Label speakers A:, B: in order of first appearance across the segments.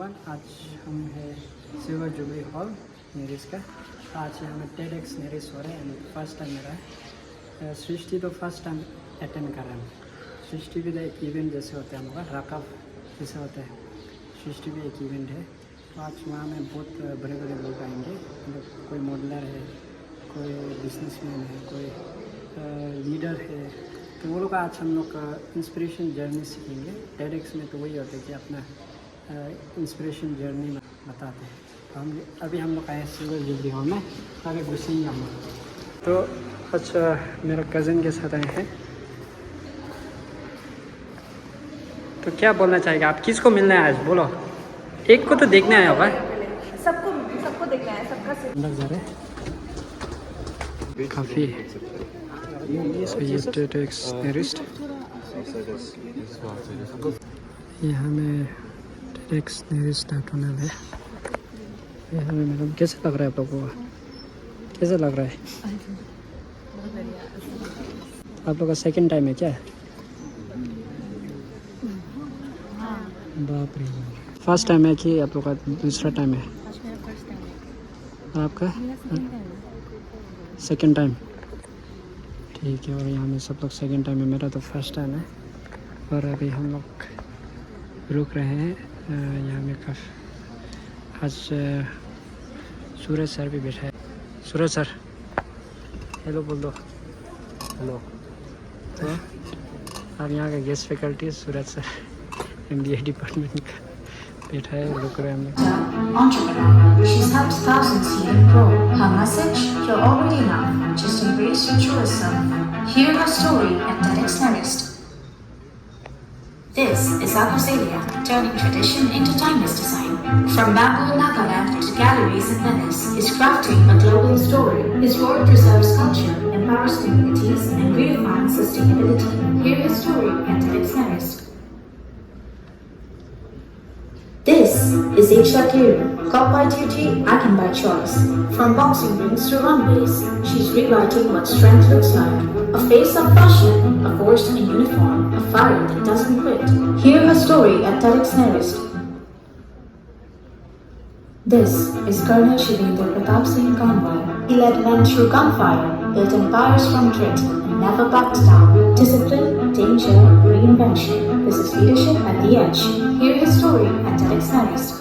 A: Everyone, आज हम है सिल्वर जुबली हॉल नेरिस्ट का। आज यहाँ में TEDxNerist हो रहा है एंड फर्स्ट टाइम मेरा है। सृष्टि तो फर्स्ट टाइम अटेंड कर रहे हैं। सृष्टि भी एक इवेंट जैसे होते हैं, हम लोग रकअप जैसे होते हैं, सृष्टि भी एक इवेंट है। तो आज वहाँ में बहुत बड़े बड़े लोग आएंगे, मतलब कोई मॉडलर है, कोई बिजनेसमैन है, कोई लीडर है। तो वो लोग आज हम लोग इंस्पिरेशन जर्नी सीखेंगे। TEDx में तो वही होता है कि अपना इंस्पिरेशन जर्नी बताते हैं। तो हम लोग आए सिल्वर जुबली हॉल में, आगे घुसेंगे हम लोग। तो अच्छा, मेरा कज़न के साथ आए हैं। तो क्या बोलना चाहेगा आप? किसको मिलना है आज? बोलो। एक को तो देखना है होगा।
B: सबको देखना है, सबका
A: अंदर जा रहे काफ़ी TEDxNerist। यहाँ में TEDxNerist स्टार्ट होने वाला है। यहाँ में मैडम कैसे लग रहा है आप लोगों को? कैसा लग रहा है? आप लोग का सेकंड टाइम है क्या? बाप रे, फर्स्ट टाइम है कि आप लोग का दूसरा टाइम है? और आपका सेकंड टाइम? ठीक है। और यहाँ में सब लोग सेकंड टाइम है, मेरा तो फर्स्ट टाइम है। और अभी हम लोग रुक रहे हैं यहाँ में। काफ़ी आज सूरज सर भी बैठा है। सूरज सर हेलो बोल दो। हेलो। तो आप यहाँ का गेस्ट फैकल्टी सूरज सर MBA डिपार्टमेंट का बैठा है, रुक रहे हैं हम लोग।
C: Entrepreneur. She's helped thousands here grow. Her message, you're already enough. Just embrace your truest self. Hear her story at TEDxNerist. This is Arzoo, turning tradition into timeless design. From bamboo in Nagaland to galleries in Venice, is crafting a global story. His work preserves culture, empowers communities, and redefines sustainability. Hear his story at TEDxNerist. This is Shristi, caught by duty, acting by choice. From boxing rings to runways, she's rewriting what strength looks like. A face of passion, a force in uniform, a fire that doesn't quit. Hear her story at TEDxNerist. This is Colonel Shivendra Pratap Singh Convoy. He led men through gunfire, built empires from grit, and never backed down. Discipline, danger, reinvention. This is leadership at the edge. Hear his story at TEDxNerist.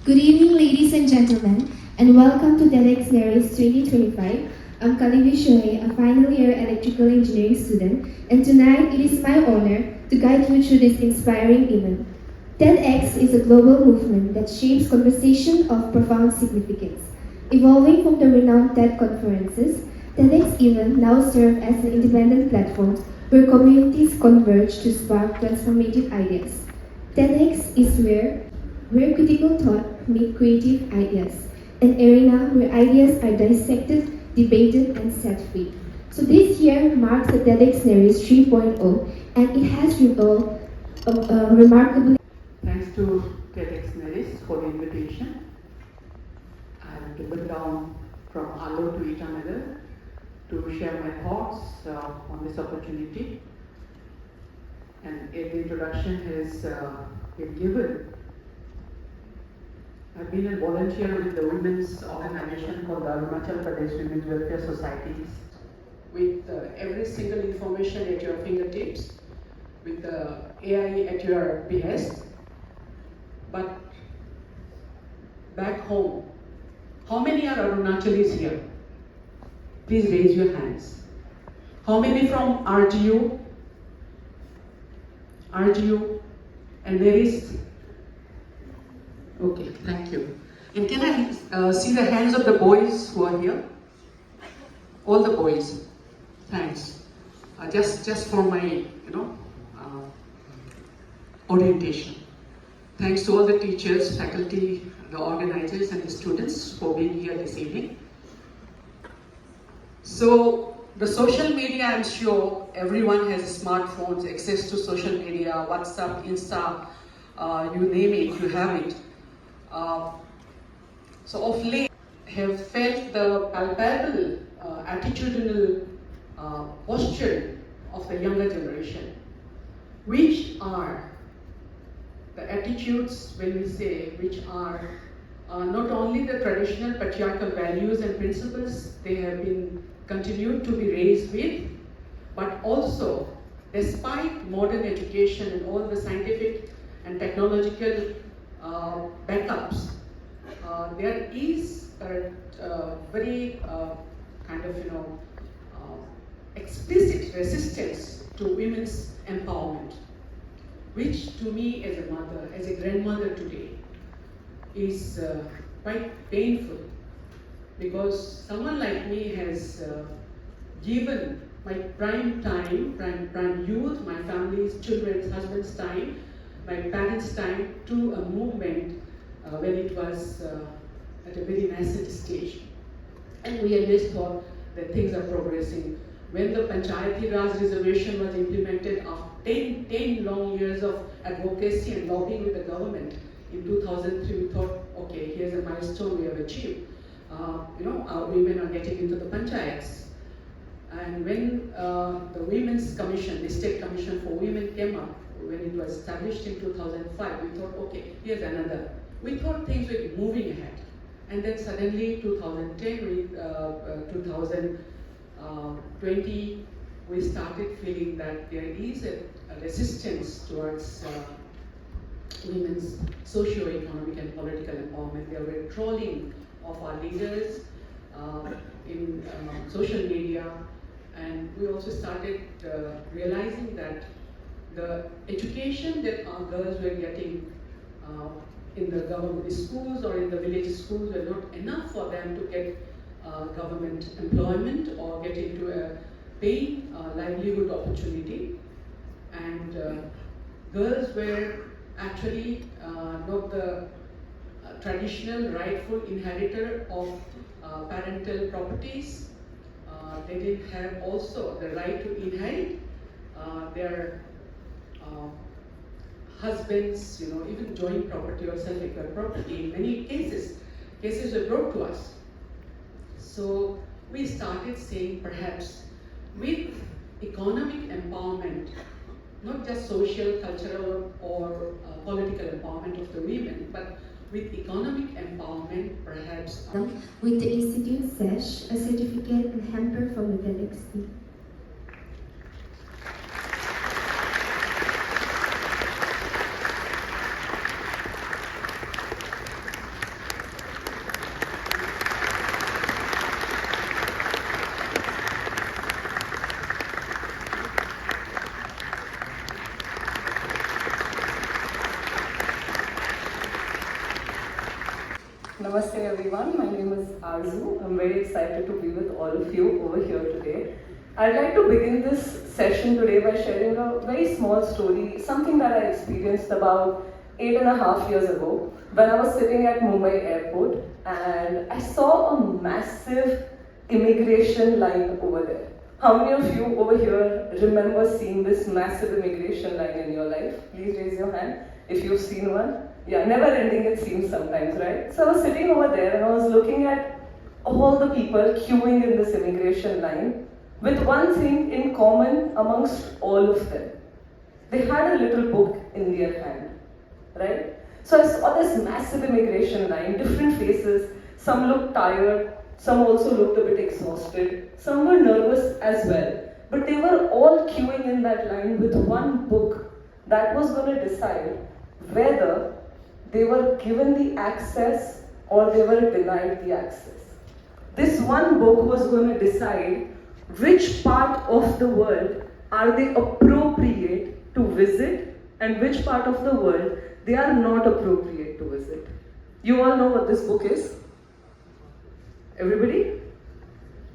D: Good evening, ladies and gentlemen, and welcome to TEDxNerist 2025. I'm Kalivi Shohei, a final year electrical engineering student, and tonight it is my honor to guide you through this inspiring event. TEDx is a global movement that shapes conversation of profound significance. Evolving from the renowned TED conferences, TEDx event now serve as an independent platform where communities converge to spark transformative ideas. TEDx is where critical thought meets creative ideas, an arena where ideas are dissected, debated, and set free. So this year marks the TEDxNerist 3.0, and it has evolved remarkably.
E: Thanks to TEDxNerist for the invitation. I've driven down from Arzoo to Italy to share my thoughts on this opportunity. And the introduction has been given. I've been a volunteer with the women's organization called the Arunachal Pradesh Women's Welfare Societies. With every single information at your fingertips, with the AI at your behest. But back home, how many are Arunachalis here? Please raise your hands. How many from Arzoo? Arzoo and Nerist? Okay, thank you. And can I see the hands of the boys who are here? All the boys. Thanks. Just for my, orientation. Thanks to all the teachers, faculty, the organizers, and the students for being here this evening. So, the social media, I'm sure everyone has smartphones, access to social media, WhatsApp, Insta, you name it, you have it. So of late, have felt the palpable attitudinal posture of the younger generation, which are the attitudes, when we say, which are not only the traditional patriarchal values and principles they have been continued to be raised with, but also, despite modern education and all the scientific and technological backups, there is a very kind of, explicit resistance to women's empowerment, which to me as a mother, as a grandmother today, is quite painful, because someone like me has given my prime time, prime youth, my family's, children's, husband's time, my parents' time to a movement when it was at a very nascent stage. And we always thought that things are progressing. When the Antiragging reservation was implemented after 10 long years of advocacy and lobbying with the government, in 2003 we thought, okay, here's a milestone we have achieved. Our women are getting into the panchayats. And when the Women's Commission, the State Commission for Women came up, when it was established in 2005, we thought, okay, here's another. We thought things were moving ahead. And then suddenly 2010, 2020, we started feeling that there is a resistance towards women's socio-economic and political empowerment. There were trolling of our leaders in social media, and we also started realizing that the education that our girls were getting in the government schools or in the village schools were not enough for them to get government employment or get into a paying livelihood opportunity. And girls were actually not the traditional rightful inheritor of parental properties. They didn't have also the right to inherit their husbands, even joint property or self-acquired property. In many cases were brought to us. So we started saying, perhaps with economic empowerment, not just social, cultural, or political empowerment of the women, but with economic empowerment, perhaps.
D: With the Institute SESH, a certificate and hamper from the TEDx team.
F: Namaste everyone, my name is Arzoo. I'm very excited to be with all of you over here today. I'd like to begin this session today by sharing a very small story, something that I experienced about 8.5 years ago when I was sitting at Mumbai airport and I saw a massive immigration line over there. How many of you over here remember seeing this massive immigration line in your life? Please raise your hand if you've seen one. Yeah, never ending it seems sometimes, right? So I was sitting over there and I was looking at all the people queuing in this immigration line with one thing in common amongst all of them. They had a little book in their hand, right? So I saw this massive immigration line, different faces. Some looked tired, some also looked a bit exhausted, some were nervous as well. But they were all queuing in that line with one book that was going to decide whether they were given the access or they were denied the access. This one book was going to decide which part of the world are they appropriate to visit and which part of the world they are not appropriate to visit. You all know what this book is? Everybody?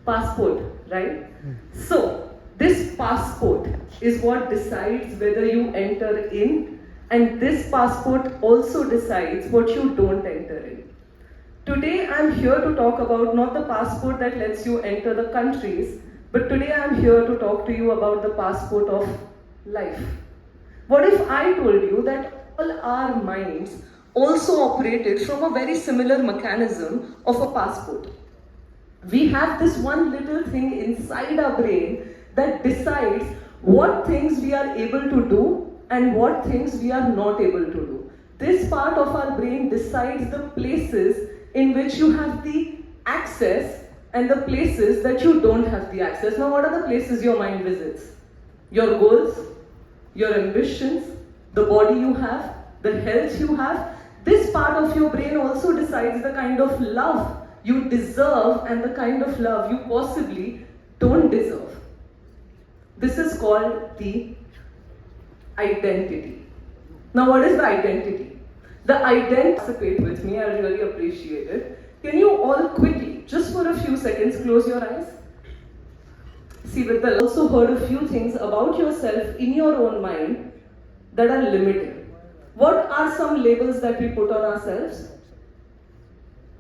F: Passport, right? So, this passport is what decides whether you enter in, and this passport also decides what you don't enter in. Today I'm here to talk about not the passport that lets you enter the countries, but today I'm here to talk to you about the passport of life. What if I told you that all our minds also operated from a very similar mechanism of a passport? We have this one little thing inside our brain that decides what things we are able to do and what things we are not able to do. This part of our brain decides the places in which you have the access and the places that you don't have the access. Now, what are the places your mind visits? Your goals, your ambitions, the body you have, the health you have. This part of your brain also decides the kind of love you deserve and the kind of love you possibly don't deserve. This is called the identity. Now, what is the identity? The identity, participate with me, I really appreciate it. Can you all quickly, just for a few seconds, close your eyes? See, with the also heard a few things about yourself in your own mind that are limiting. What are some labels that we put on ourselves?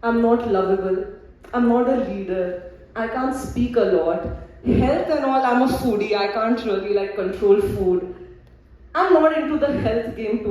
F: I'm not lovable, I'm not a leader, I can't speak a lot. Health and all, I'm a foodie, I can't really control food. I'm not into the health game too